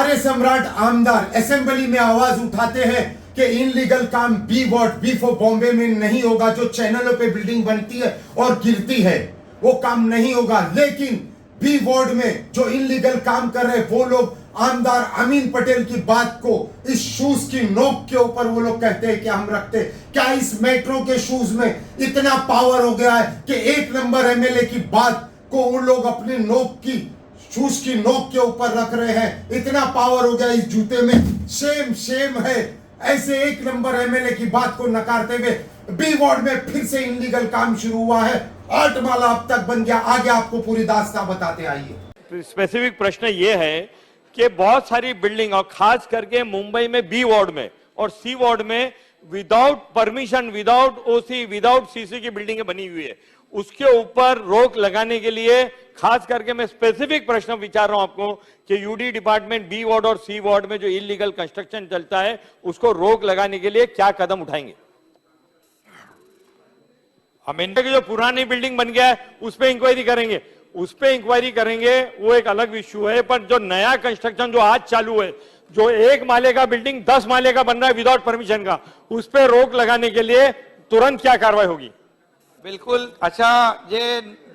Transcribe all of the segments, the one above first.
आर्य सम्राट आमदार असेंबली में आवाज उठाते हैं कि इनलीगल काम B ward B for Bombay में नहीं होगा। जो चैनलों पे बिल्डिंग बनती है और गिरती है वो काम नहीं होगा। लेकिन बी वार्ड में जो इनलीगल काम कर रहे हैं वो लोग आमदार अमीन पटेल की बात को इस शूज की नोक के ऊपर वो लोग कहते हैं कि हम रखते। क्या इस मेट्रो के शूज में इतना पावर हो गया है कि एक नंबर एमएलए की बात को उन लोग अपने नोक की शूज की नोक के ऊपर रख रहे हैं? इतना पावर हो गया इस जूते में। शेम है ऐसे एक नंबर एमएलए की बात को नकारते हुए बी वार्ड में फिर से इनलीगल काम शुरू हुआ है। 8 माला अब तक बन गया। आगे आपको पूरी दास्तां बताते आइए। स्पेसिफिक प्रश्न ये है कि बहुत सारी बिल्डिंग और खास करके मुंबई में बी वार्ड में और सी वार्ड में विदाउट परमिशन, विदाउट ओसी, विदाउट सीसी की बिल्डिंगें बनी हुई है। उसके ऊपर रोक लगाने के लिए खास करके मैं स्पेसिफिक प्रश्न विचार रहा हूं आपको कि यूडी डिपार्टमेंट बी वार्ड और सी वार्ड में जो इलीगल कंस्ट्रक्शन चलता है उसको रोक लगाने के लिए क्या कदम उठाएंगे? हम इंडिया की जो पुरानी बिल्डिंग बन गया है उस पर इंक्वायरी करेंगे, वो एक अलग इश्यू है। पर जो नया कंस्ट्रक्शन जो आज चालू है, जो 1 माले का बिल्डिंग 10 माले का बन रहा है विदाउट परमिशन का, उस पर रोक लगाने के लिए तुरंत क्या कार्रवाई होगी? बिलकुल अशा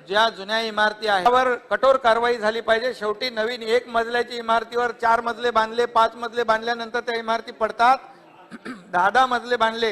ज्या जुन्या इमारती आहेत त्यावर कठोर कारवाई झाली पाहिजे। शेवटी नवीन 1 मजल्याची इमारतीवर 4 मजले बांधले, 5 मजले बांधल्यानंतर त्या इमारती पडतात। 10 मजले बांधले,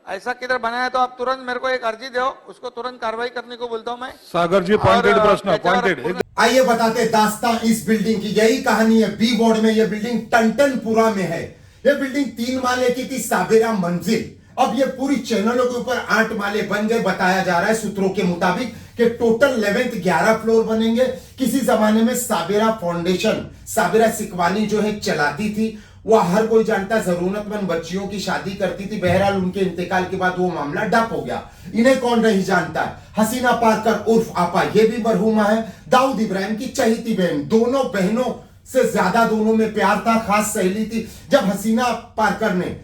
ऐसा किधर बनाया तो आप तुरंत मेरे को एक अर्जी दो, उसको तुरंत कार्रवाई करने को बोलता हूं मैं। सागर जी पॉइंटेड प्रश्न, पॉइंटेड। आइए बताते दास्तां इस बिल्डिंग की। यही कहानी है। बी वार्ड में यह बिल्डिंग टनटनपुरा में है। यह बिल्डिंग 3 माले की थी, साबेरा मंजिल। अब ये पूरी चैनलों के ऊपर 8 माले बन गए। बताया जा रहा है सूत्रों के मुताबिक कि टोटल 11 फ्लोर बनेंगे। किसी जमाने में साबेरा फाउंडेशन, साबेरा सिकवानी जो है चलाती थी। वह हर कोई जानता, जरूरतमंद बच्चियों की शादी करती थी। बहरहाल उनके इंतकाल के बाद वो मामला डप हो गया। इन्हें कौन नहीं जानता है? हसीना पारकर उर्फ आपा, ये भी मरहुमा है। दाऊद इब्राहिम की चहेती बहन। दोनों बहनों से ज्यादा दोनों में प्यार था, खास सहेली थी। जब हसीना पारकर ने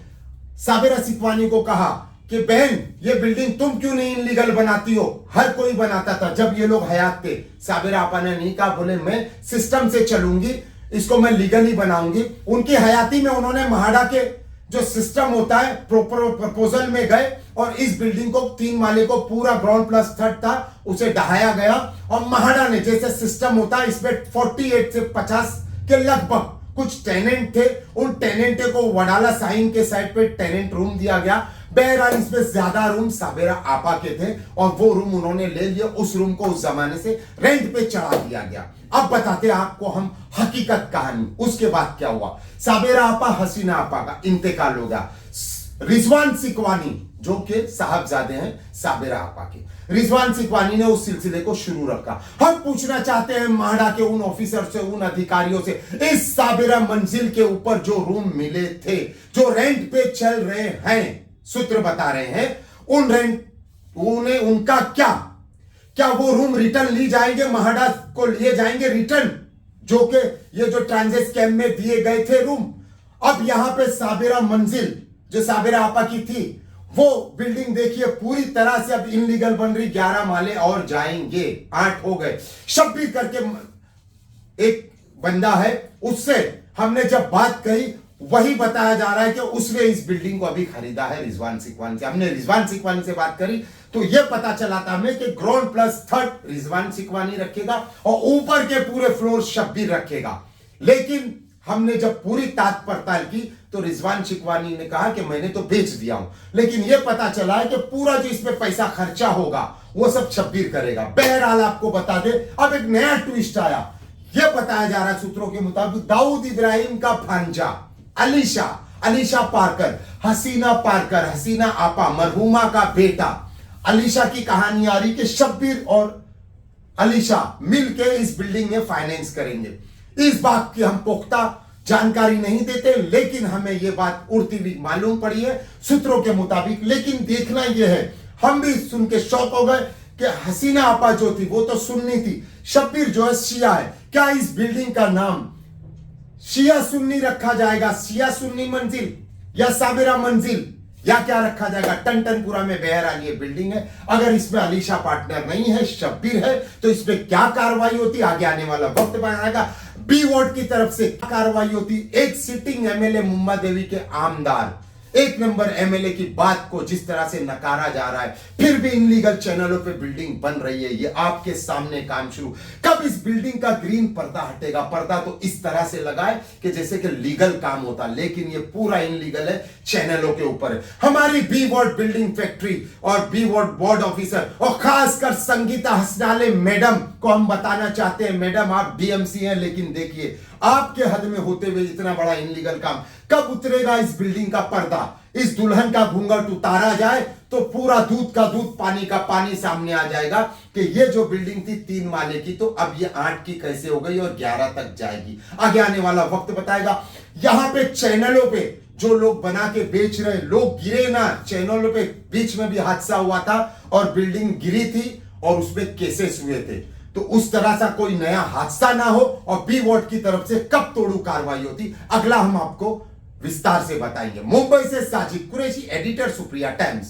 साबेरा सिकवानी को कहा कि बहन ये बिल्डिंग तुम क्यों नहीं इनलीगल बनाती हो, हर कोई बनाता था जब ये लोग हयात थे। साबेरा आपा ने नहीं कहा, बोले मैं सिस्टम से चलूंगी, इसको मैं लीगली बनाऊंगी। उनकी हयाती में उन्होंने महाड़ा के जो सिस्टम होता है प्रपोजल में गए और इस बिल्डिंग को 3 माले को पूरा ग्राउंड प्लस थर्ड था उसे ढहाया गया। और महाड़ा ने जैसे सिस्टम होता है इसमें 48 से 50 के लगभग कुछ टेनेंट थे। उन टेनेंट को वडाला साइन के साइड पे टेनेंट रूम दिया गया। बहरहाल इसमें ज्यादा रूम साबेरा आपा के थे और वो रूम उन्होंने ले लिया। उस रूम को उस जमाने से रेंट पे चढ़ा दिया गया। अब बताते हैं आपको हम हकीकत कहानी। उसके बाद क्या हुआ? साबेरा आपा, हसीना आपा का इंतकाल हो गया। रिजवान सिकवानी जो कि साहबजादे हैं साबेरा आपा के, रिजवान सिकवानी ने उस सिलसिले को शुरू रखा। हम पूछना चाहते हैं महाड़ा के उन ऑफिसर से, उन अधिकारियों से, इस साबेरा मंजिल के ऊपर जो रूम मिले थे, जो रेंट पे चल रहे हैं, सूत्र बता रहे हैं, उन रेंट उन्हें उनका क्या वो रूम रिटर्न ली जाएंगे? महाड़ा को लिए जाएंगे रिटर्न, जो कि ये जो ट्रांजिट स्कैम में दिए गए थे रूम। अब यहां पे साबेरा मंजिल जो साबेरा आपा की थी, वो बिल्डिंग देखिए पूरी तरह से अब इनलीगल बन रही। 11 माले और जाएंगे, 8 हो गए। शब्बीर करके एक बंदा है, उससे हमने जब बात कही वही बताया जा रहा है कि उसने इस बिल्डिंग को अभी खरीदा है रिजवान सिकवानी से। हमने रिजवान सिकवानी से बात करी तो यह पता चला था हमें कि ग्राउंड प्लस थर्ड रिजवान सिकवानी रखेगा और ऊपर के पूरे फ्लोर शब्बीर रखेगा। लेकिन हमने जब पूरी तात पड़ताल की तो रिजवान सिकवानी ने कहा कि मैंने तो बेच दिया हूं, लेकिन यह पता चला है कि पूरा जो इसमें पैसा खर्चा होगा वो सब शब्बीर करेगा। बहरहाल आपको बता दे, अब एक नया ट्विस्ट आया। यह बताया जा रहा है सूत्रों के मुताबिक दाऊद इब्राहिम का भांजा अलीशा पारकर, हसीना पारकर, हसीना आपा मरहुमा का बेटा, अलीशा की कहानी आ रही कि शब्बीर और अलीशा मिलकर इस बिल्डिंग में फाइनेंस करेंगे। इस बात की हम पुख्ता जानकारी नहीं देते, लेकिन हमें यह बात उड़ती हुई मालूम पड़ी है सूत्रों के मुताबिक। लेकिन देखना यह है, हम भी सुन के शौक हो गए कि हसीना आपा जो थी वो तो सुन्नी थी, शब्बीर जो है शिया है। क्या इस बिल्डिंग का नाम शिया सुन्नी रखा जाएगा? शिया सुन्नी मंजिल या साबेरा मंजिल, या क्या रखा जाएगा? टनटनपुरा में बहरहाल ये बिल्डिंग है, अगर इसमें अलीशा पार्टनर नहीं है, शब्बीर है, तो इसमें क्या कार्रवाई होती? आगे आने वाला वक्त बताएगा। बी वार्ड की तरफ से क्या कार्रवाई होती? एक सिटिंग एमएलए मुम्बा देवी के आमदार, एक नंबर एमएलए की बात को जिस तरह से नकारा जा रहा है, फिर भी इनलीगल चैनलों पे बिल्डिंग बन रही है, ये आपके सामने काम शुरू। कब इस बिल्डिंग का ग्रीन पर्दा हटेगा? पर्दा तो इस तरह से लगाए कि जैसे कि लीगल काम होता, लेकिन ये पूरा इनलीगल है, चैनलों के ऊपर है। हमारी बी वार्ड बिल्डिंग फैक्ट्री और बी वार्ड बोर्ड ऑफिसर और खासकर संगीता हसनाले मैडम को हम बताना चाहते हैं, मैडम आप डीएमसी हैं, लेकिन देखिए आपके हद में होते हुए इतना बड़ा इनलीगल काम कब उतरेगा? इस बिल्डिंग का पर्दा, इस दुल्हन का घूंघट उतारा जाए तो पूरा दूध का दूध पानी का पानी सामने आ जाएगा कि ये जो बिल्डिंग थी 3 माले की, तो अब ये 8 की कैसे हो गई और 11 तक जाएगी। आगे आने वाला वक्त बताएगा। यहां पे चैनलों पे जो लोग बना के बेच रहे, लोग गिरे ना, चैनलों पे बीच में भी हादसा हुआ था और बिल्डिंग गिरी थी और उसमें केसेस हुए थे, तो उस तरह से कोई नया हादसा ना हो और बी वार्ड की तरफ से कब तोड़ू कार्रवाई होती, अगला हम आपको विस्तार से बताएंगे। मुंबई से साजिद कुरैशी, एडिटर, सुप्रिया टाइम्स।